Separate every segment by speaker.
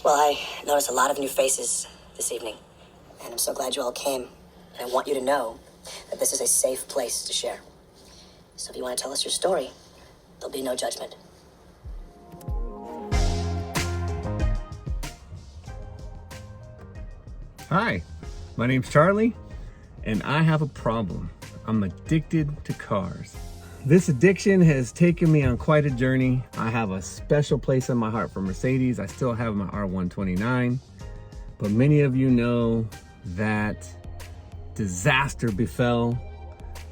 Speaker 1: Well, I noticed a lot of new faces this evening, and I'm so glad you all came. And I want you to know that this is a safe place to share. So if you want to tell us your story, there'll be no judgment.
Speaker 2: Hi, my name's Charlie, and I have a problem. I'm addicted to cars. This addiction has taken me on quite a journey. I have a special place in my heart for Mercedes. I still have my R129, but many of you know that disaster befell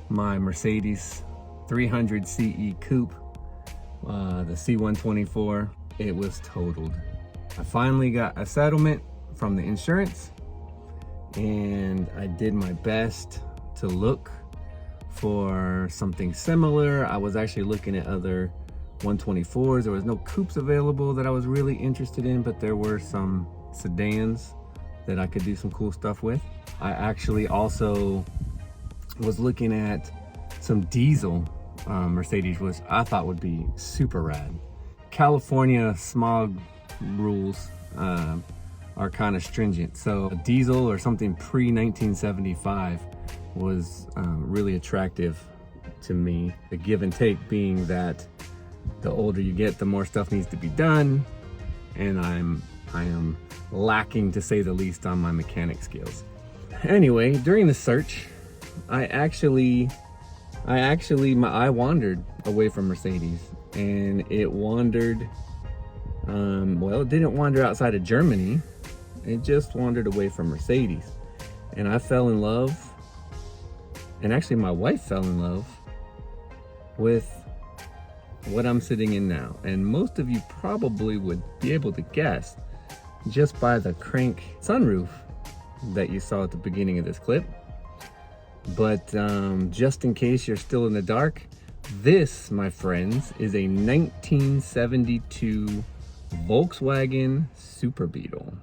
Speaker 2: my Mercedes 300 CE coupe, the C124. It was totaled. I finally got a settlement from the insurance, and I did my best to look for something similar. I was actually looking at other 124s. There was no coupes available that I was really interested in, but there were some sedans that I could do some cool stuff with. I actually also was looking at some diesel Mercedes, which I thought would be super rad. California smog rules are kind of stringent, so a diesel or something pre-1975 was really attractive to me. The give and take being that the older you get, the more stuff needs to be done, and I am lacking, to say the least, on my mechanic skills. Anyway, during the search, I wandered away from Mercedes, and it wandered, well, it didn't wander outside of Germany. It just wandered away from Mercedes, and I fell in love. And actually my wife fell in love with what I'm sitting in now. And most of you probably would be able to guess just by the crank sunroof that you saw at the beginning of this clip. But just in case you're still in the dark, this, my friends, is a 1972 Volkswagen Super Beetle.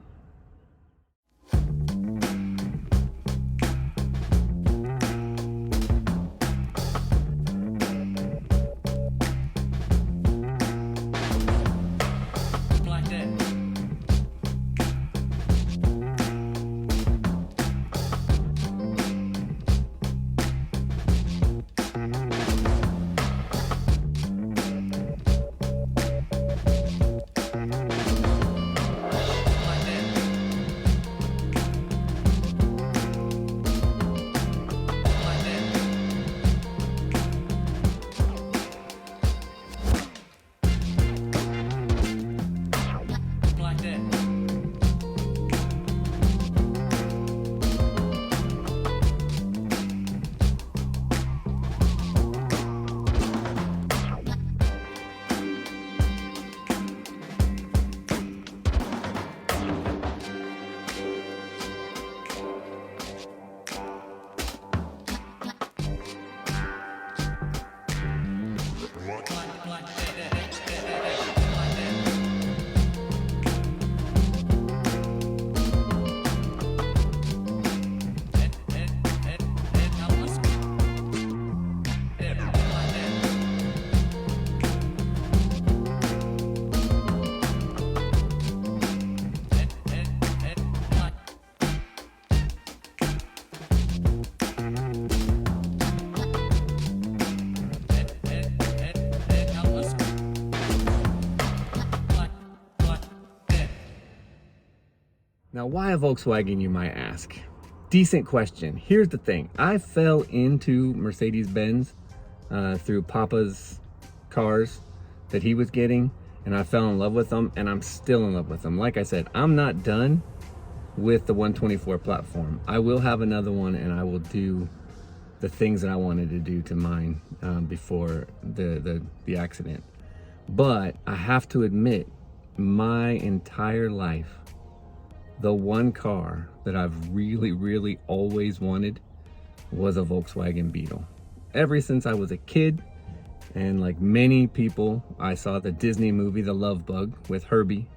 Speaker 2: Now, why a Volkswagen, you might ask? Decent question. Here's the thing. I fell into Mercedes-Benz through Papa's cars that he was getting, and I fell in love with them, and I'm still in love with them. Like I said, I'm not done with the 124 platform. I will have another one, and I will do the things that I wanted to do to mine before the accident. But I have to admit, my entire life, the one car that I've really always wanted was a Volkswagen Beetle. Ever since I was a kid, and like many people, I saw the Disney movie, The Love Bug, with Herbie,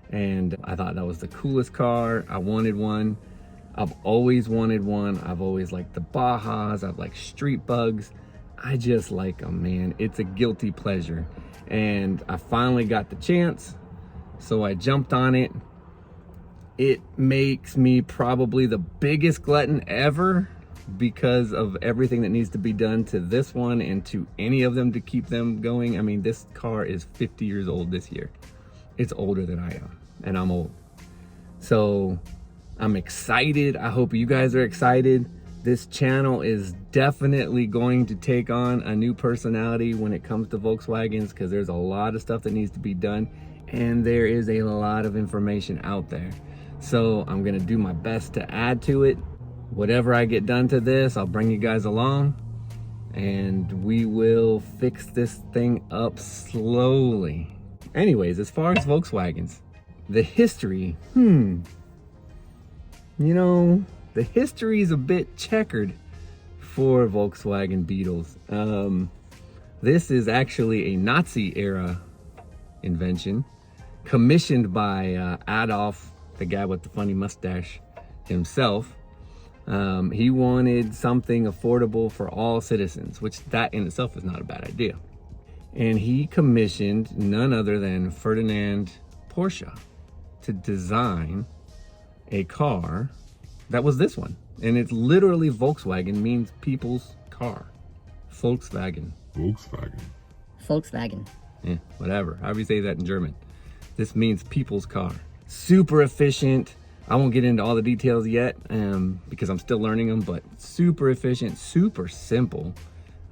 Speaker 2: and I thought that was the coolest car. I wanted one. I've always wanted one. I've always liked the Bajas. I've liked street bugs. I just like them, man. It's a guilty pleasure. And I finally got the chance, so I jumped on it. It makes me probably the biggest glutton ever because of everything that needs to be done to this one and to any of them to keep them going. I mean, this car is 50 years old this year. It's older than I am, and I'm old. So I'm excited. I hope you guys are excited. This channel is definitely going to take on a new personality when it comes to Volkswagens, because there's a lot of stuff that needs to be done and there is a lot of information out there. So I'm gonna do my best to add to it. Whatever I get done to this, I'll bring you guys along and we will fix this thing up slowly. Anyways, as far as Volkswagens, the history, you know, the history is a bit checkered for Volkswagen Beetles. This is actually a Nazi era invention commissioned by Adolf, the guy with the funny mustache himself. He wanted something affordable for all citizens, which that in itself is not a bad idea. And he commissioned none other than Ferdinand Porsche to design a car that was this one. And it's literally Volkswagen means people's car. Volkswagen.
Speaker 3: Volkswagen.
Speaker 2: Yeah, whatever. However you say that in German. This means people's car. Super efficient. I won't get into all the details yet because I'm still learning them, but super efficient, super simple.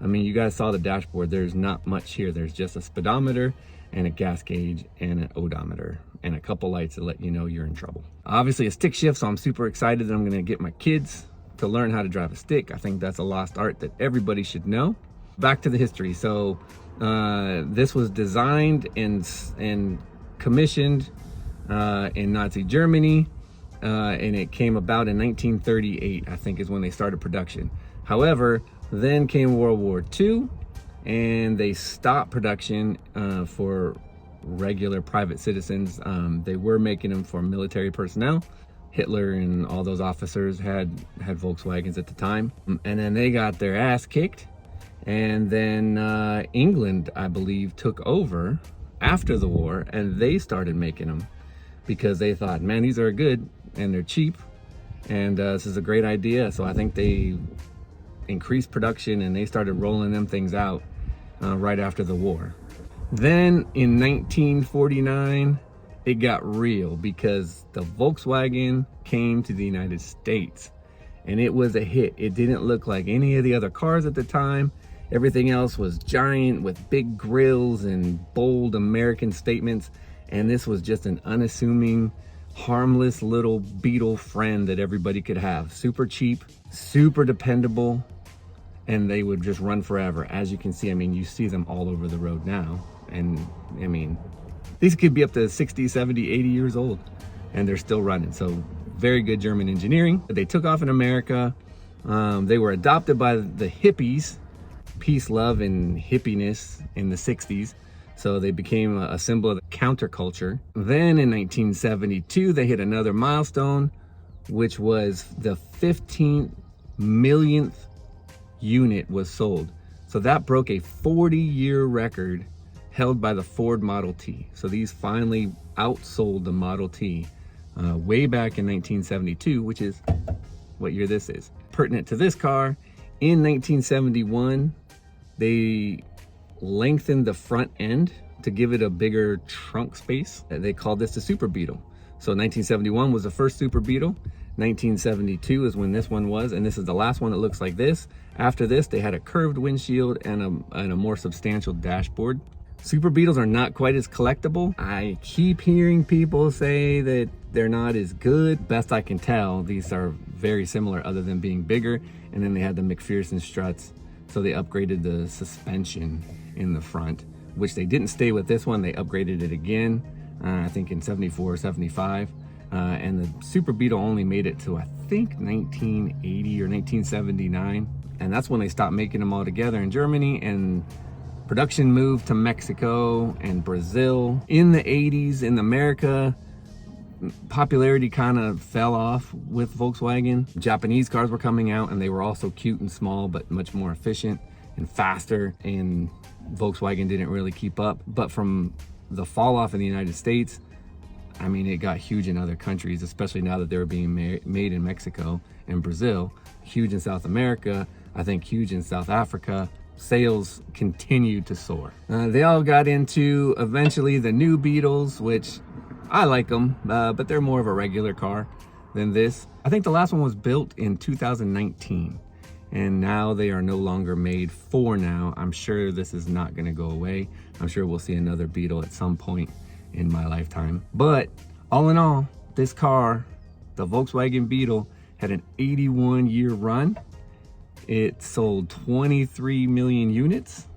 Speaker 2: I mean, you guys saw the dashboard. There's not much here. There's just a speedometer and a gas gauge and an odometer and a couple lights to let you know you're in trouble. Obviously a stick shift, so I'm super excited that I'm gonna get my kids to learn how to drive a stick. I think that's a lost art that everybody should know. Back to the history. So this was designed and commissioned in Nazi Germany, and it came about in 1938, I think is when they started production. However, then came World War II, and they stopped production for regular private citizens. They were making them for military personnel. Hitler and all those officers had Volkswagens at the time. And then they got their ass kicked. And then England, I believe, took over after the war, and they started making them because they thought, man, these are good and they're cheap. And this is a great idea. So I think they increased production and they started rolling them things out right after the war. Then in 1949, it got real because the Volkswagen came to the United States and it was a hit. It didn't look like any of the other cars at the time. Everything else was giant with big grills and bold American statements. And this was just an unassuming, harmless little Beetle friend that everybody could have. Super cheap, super dependable, and they would just run forever. As you can see, I mean, you see them all over the road now. And I mean, these could be up to 60, 70, 80 years old and they're still running. So very good German engineering. They took off in America. They were adopted by the hippies, peace, love, and hippiness in the 60s. So they became a symbol of the counterculture. Then in 1972, they hit another milestone, which was the 15 millionth unit was sold. So that broke a 40-year record held by the Ford Model T. So these finally outsold the Model T way back in 1972, which is what year this is. Pertinent to this car, in 1971, they lengthened the front end to give it a bigger trunk space. They called this the Super Beetle. So 1971 was the first Super Beetle. 1972 is when this one was, and this is the last one that looks like this. After this, they had a curved windshield and a more substantial dashboard. Super Beetles are not quite as collectible. I keep hearing people say that they're not as good. Best I can tell, these are very similar other than being bigger. And then they had the McPherson struts. So they upgraded the suspension in the front, which they didn't stay with this one. They upgraded it again, I think in 74, 75. And the Super Beetle only made it to, I think, 1980 or 1979. And that's when they stopped making them all together in Germany, and production moved to Mexico and Brazil. In the 80s in America, popularity kind of fell off with Volkswagen. Japanese cars were coming out and they were also cute and small, but much more efficient and faster, and Volkswagen didn't really keep up. But from the fall off in the United States, I mean, it got huge in other countries, especially now that they were being made in Mexico and Brazil, huge in South America, I think huge in South Africa. Sales continued to soar. They all got into eventually the new Beetles, which I like them, but they're more of a regular car than this. I think the last one was built in 2019, and now they are no longer made for now. I'm sure this is not gonna go away. I'm sure we'll see another Beetle at some point in my lifetime. But all in all, this car, the Volkswagen Beetle, had an 81-year run. It sold 23 million units,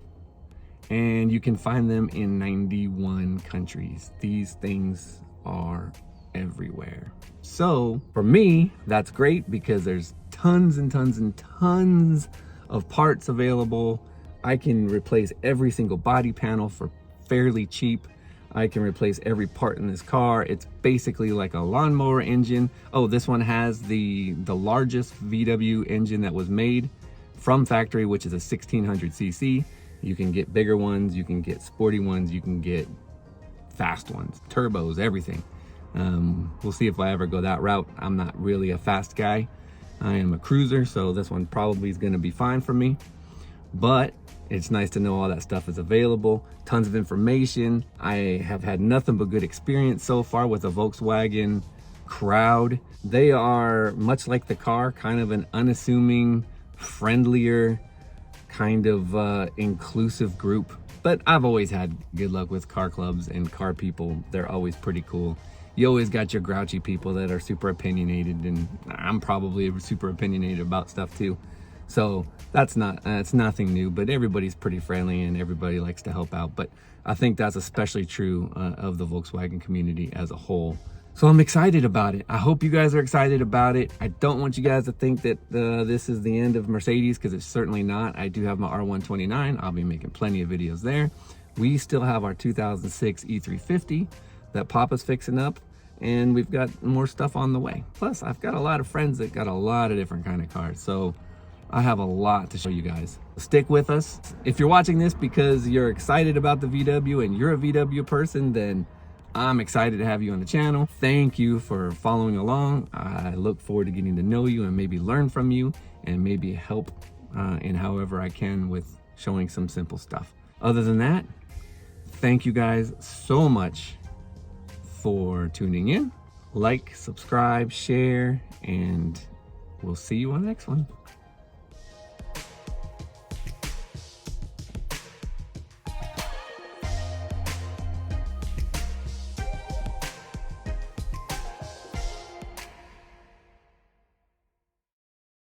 Speaker 2: and you can find them in 91 countries. These things are everywhere. So for me, that's great because there's tons and tons and tons of parts available. I can replace every single body panel for fairly cheap. I can replace every part in this car. It's basically like a lawnmower engine. Oh, this one has the largest VW engine that was made from factory, which is a 1600cc. You can get bigger ones, you can get sporty ones, you can get fast ones, turbos, everything. We'll see if I ever go that route. I'm not really a fast guy. I am a cruiser, so this one probably is gonna be fine for me. But it's nice to know all that stuff is available. Tons of information. I have had nothing but good experience so far with the Volkswagen crowd. They are much like the car, kind of an unassuming, friendlier, kind of inclusive group. But I've always had good luck with car clubs and car people. They're always pretty cool. You always got your grouchy people that are super opinionated, and I'm probably super opinionated about stuff too. So that's nothing new, but everybody's pretty friendly and everybody likes to help out. But I think that's especially true of the Volkswagen community as a whole. So I'm excited about it. I hope you guys are excited about it. I don't want you guys to think that this is the end of Mercedes, because it's certainly not. I do have my R129. I'll be making plenty of videos there. We still have our 2006 E350 that Papa's fixing up, and we've got more stuff on the way. Plus, I've got a lot of friends that got a lot of different kind of cars. So I have a lot to show you guys. Stick with us. If you're watching this because you're excited about the VW and you're a VW person, then I'm excited to have you on the channel. Thank you for following along. I look forward to getting to know you and maybe learn from you and maybe help in however I can with showing some simple stuff. Other than that, thank you guys so much for tuning in. Like, subscribe, share, and we'll see you on the next one.